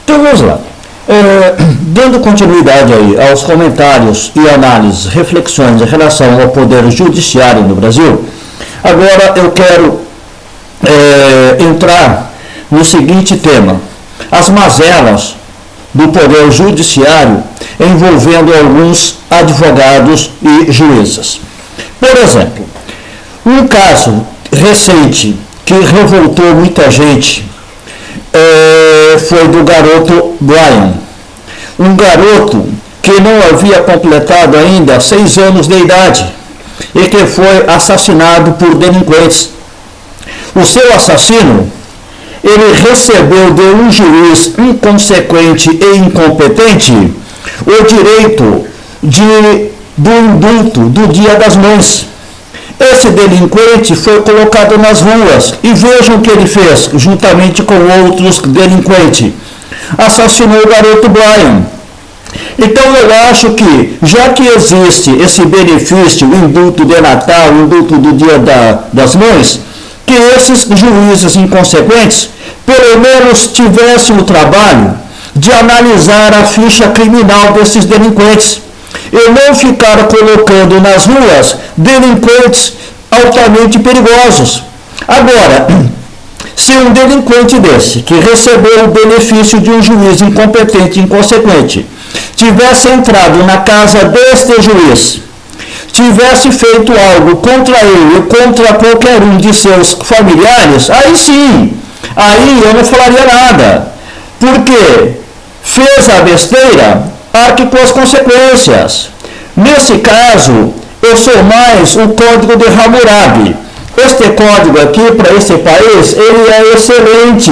Então vamos lá. Dando continuidade aí aos comentários e análises, reflexões em relação ao poder judiciário no Brasil, agora eu quero entrar no seguinte tema: as mazelas do poder judiciário envolvendo alguns advogados e juízes. Por exemplo, um caso recente que revoltou muita gente foi do garoto Brian, um garoto que não havia completado ainda 6 anos de idade e que foi assassinado por delinquentes. O seu assassino, ele recebeu de um juiz inconsequente e incompetente o direito do indulto do Dia das Mães. Esse delinquente foi colocado nas ruas e vejam o que ele fez, juntamente com outros delinquentes. Assassinou o garoto Brian. Então eu acho que, já que existe esse benefício, o indulto de Natal, o indulto do Dia das Mães, que esses juízes inconsequentes, pelo menos tivessem o trabalho de analisar a ficha criminal desses delinquentes e não ficar colocando nas ruas delinquentes altamente perigosos. Agora, se um delinquente desse, que recebeu o benefício de um juiz incompetente e inconsequente, tivesse entrado na casa deste juiz, tivesse feito algo contra ele ou contra qualquer um de seus familiares, aí sim, aí eu não falaria nada, porque fez a besteira, arque com as consequências. Nesse caso, eu sou mais o Código de Hammurabi. Este código aqui, para esse país, ele é excelente.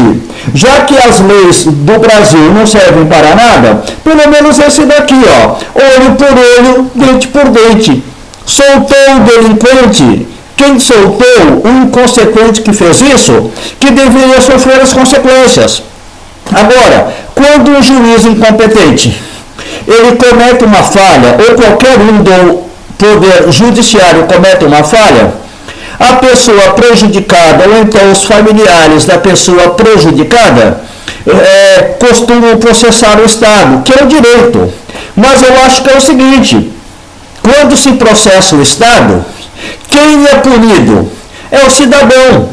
Já que as leis do Brasil não servem para nada, pelo menos esse daqui, ó, olho por olho, dente por dente. Soltou o delinquente, quem soltou o inconsequente que fez isso, que deveria sofrer as consequências. Agora, quando um juiz incompetente, ele comete uma falha, ou qualquer um do poder judiciário comete uma falha, a pessoa prejudicada, ou então os familiares da pessoa prejudicada, costumam processar o Estado, que é o direito. Mas eu acho que é o seguinte: quando se processa o Estado, quem é punido é o cidadão,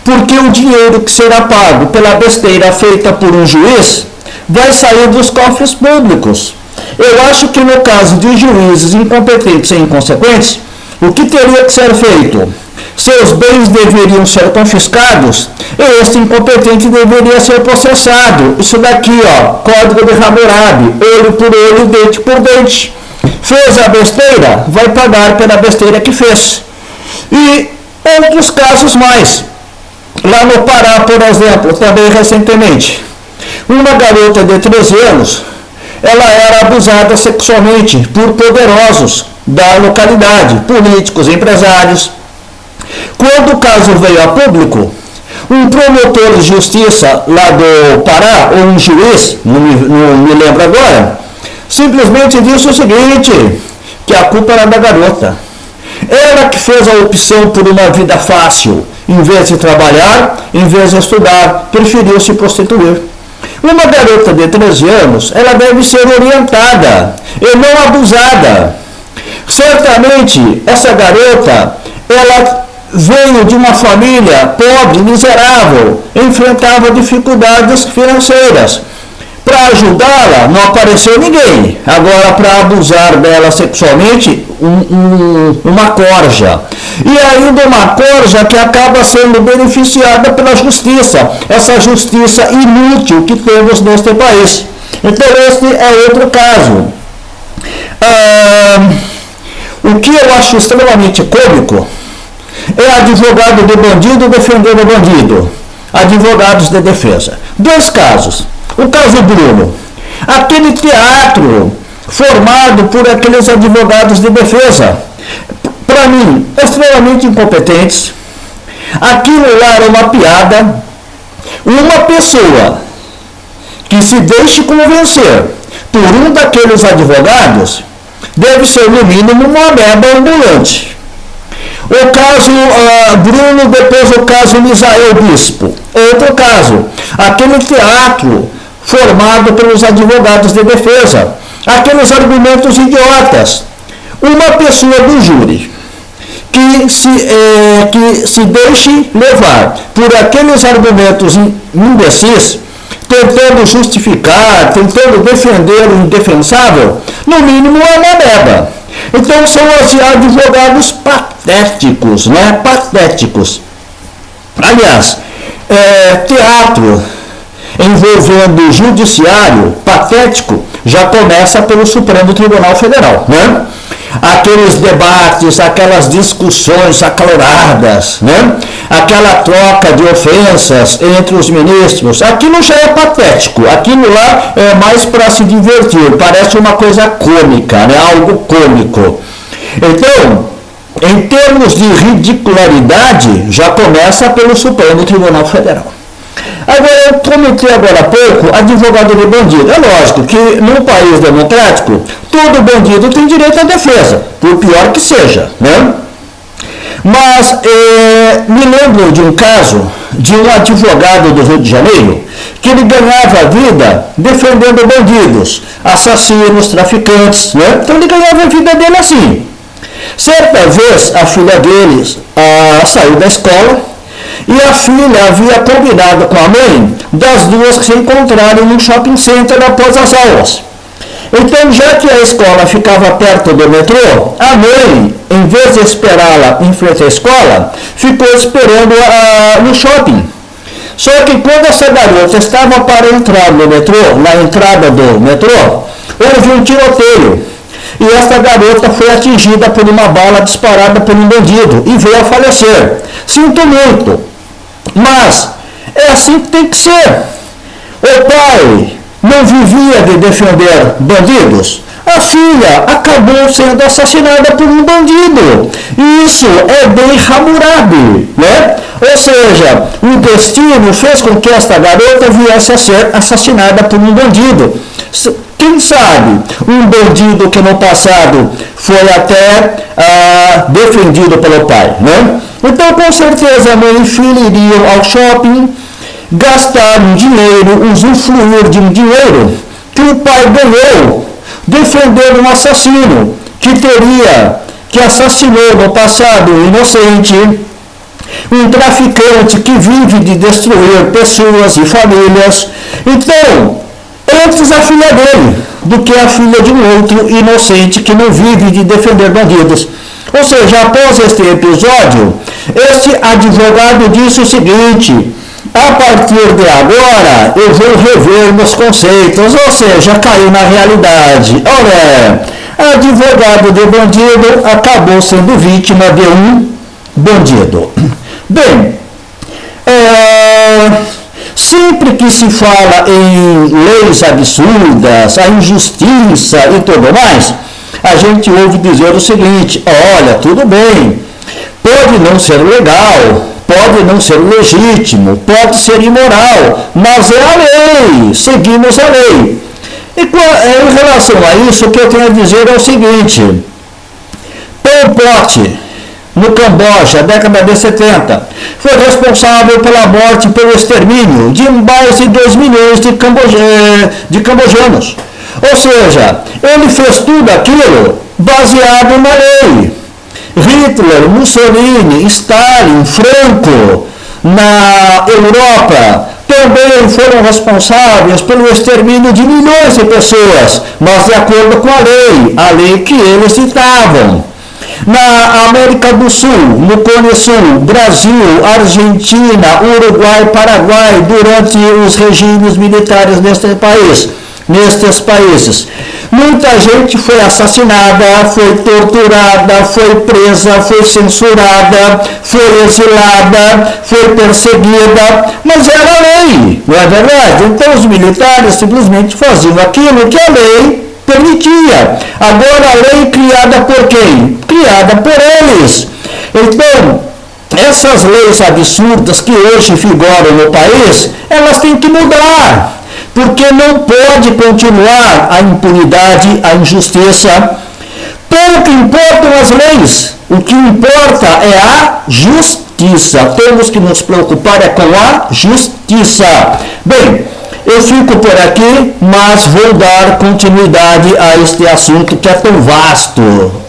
porque o dinheiro que será pago pela besteira feita por um juiz vai sair dos cofres públicos. Eu acho que no caso de juízes incompetentes e inconsequentes, o que teria que ser feito? Seus bens deveriam ser confiscados e este incompetente deveria ser processado. Isso daqui, ó, Código de Hammurabi, olho por olho, dente por dente. Fez a besteira, vai pagar pela besteira que fez. E outros casos mais. Lá no Pará, por exemplo, também recentemente, uma garota de 13 anos, ela era abusada sexualmente por poderosos da localidade, políticos, empresários. Quando o caso veio a público, um promotor de justiça lá do Pará, ou um juiz, não me lembro agora, simplesmente disse o seguinte, que a culpa era da garota. Ela que fez a opção por uma vida fácil, em vez de trabalhar, em vez de estudar, preferiu se prostituir. Uma garota de 13 anos, ela deve ser orientada e não abusada. Certamente, essa garota, ela veio de uma família pobre, miserável, enfrentava dificuldades financeiras. Para ajudá-la, não apareceu ninguém. Agora, para abusar dela sexualmente, uma corja. E ainda uma corja que acaba sendo beneficiada pela justiça. Essa justiça inútil que temos neste país. Então, este é outro caso. O que eu acho extremamente cômico é advogado de bandido defendendo bandido. Advogados de defesa. 2 casos. O caso Bruno, aquele teatro formado por aqueles advogados de defesa, para mim, extremamente incompetentes. Aquilo lá era uma piada. Uma pessoa que se deixe convencer por um daqueles advogados deve ser, no mínimo, uma ameba ambulante. O caso Bruno, depois o caso Misael Bispo. Outro caso, aquele teatro formado pelos advogados de defesa. Aqueles argumentos idiotas. Uma pessoa do júri que se deixe levar por aqueles argumentos imbecis, tentando justificar, tentando defender o indefensável, no mínimo é uma beba. Então são os advogados patéticos, né? Patéticos. Aliás, teatro envolvendo o judiciário patético já começa pelo Supremo Tribunal Federal, né? Aqueles debates, aquelas discussões acaloradas, né? Aquela troca de ofensas entre os ministros, aquilo já é patético, aquilo lá é mais para se divertir, parece uma coisa cômica, né? Algo cômico. Então, em termos de ridicularidade, já começa pelo Supremo Tribunal Federal. Agora, eu comentei agora há pouco advogado de bandido. É lógico que num país democrático, todo bandido tem direito à defesa, por pior que seja, né? Mas me lembro de um caso de um advogado do Rio de Janeiro que ele ganhava vida defendendo bandidos, assassinos, traficantes, né? Então ele ganhava a vida dele assim. Certa vez a filha deles saiu da escola e a filha havia combinado com a mãe das duas se encontrarem no shopping center após as aulas. Então, já que a escola ficava perto do metrô, a mãe, em vez de esperá-la em frente à escola, ficou esperando no shopping. Só que quando essa garota estava para entrar no metrô, na entrada do metrô, houve um tiroteio. E esta garota foi atingida por uma bala disparada por um bandido e veio a falecer. Sinto muito, mas é assim que tem que ser. O pai não vivia de defender bandidos. A filha acabou sendo assassinada por um bandido. E isso é bem Hammurabi, né? Ou seja, o destino fez com que esta garota viesse a ser assassinada por um bandido. Quem sabe um bandido que no passado foi até defendido pelo pai, né? Então, com certeza, a mãe e filha iriam ao shopping, gastar um dinheiro, usufruir de um dinheiro que o pai ganhou defendendo um assassino que assassinou no passado um inocente, um traficante que vive de destruir pessoas e famílias. Então, antes a filha dele do que a filha de um outro inocente que não vive de defender bandidos. Ou seja, após este episódio, este advogado disse o seguinte: a partir de agora eu vou rever meus conceitos, ou seja, caiu na realidade. Olha, advogado de bandido acabou sendo vítima de um bandido. Bem, sempre que se fala em leis absurdas, a injustiça e tudo mais, a gente ouve dizer o seguinte: olha, tudo bem, pode não ser legal, pode não ser legítimo, pode ser imoral, mas é a lei, seguimos a lei. E em relação a isso, o que eu tenho a dizer é o seguinte: Pol Pot, no Camboja, década de 70, foi responsável pela morte, pelo extermínio de mais de 2 milhões de cambojanos. Ou seja, ele fez tudo aquilo baseado na lei. Hitler, Mussolini, Stalin, Franco, na Europa, também foram responsáveis pelo extermínio de milhões de pessoas, mas de acordo com a lei que eles citavam. Na América do Sul, no Cone Sul, Brasil, Argentina, Uruguai, Paraguai, durante os regimes militares nestes países, muita gente foi assassinada, foi torturada, foi presa, foi censurada, foi exilada, foi perseguida, mas era lei, não é verdade? Então os militares simplesmente faziam aquilo que a lei permitia. Agora a lei criada por quem? Criada por eles. Então, essas leis absurdas que hoje vigoram no país, elas têm que mudar. Porque não pode continuar a impunidade, a injustiça. Pouco importam as leis. O que importa é a justiça. Temos que nos preocupar com a justiça. Bem, Eu fico por aqui, mas vou dar continuidade a este assunto que é tão vasto.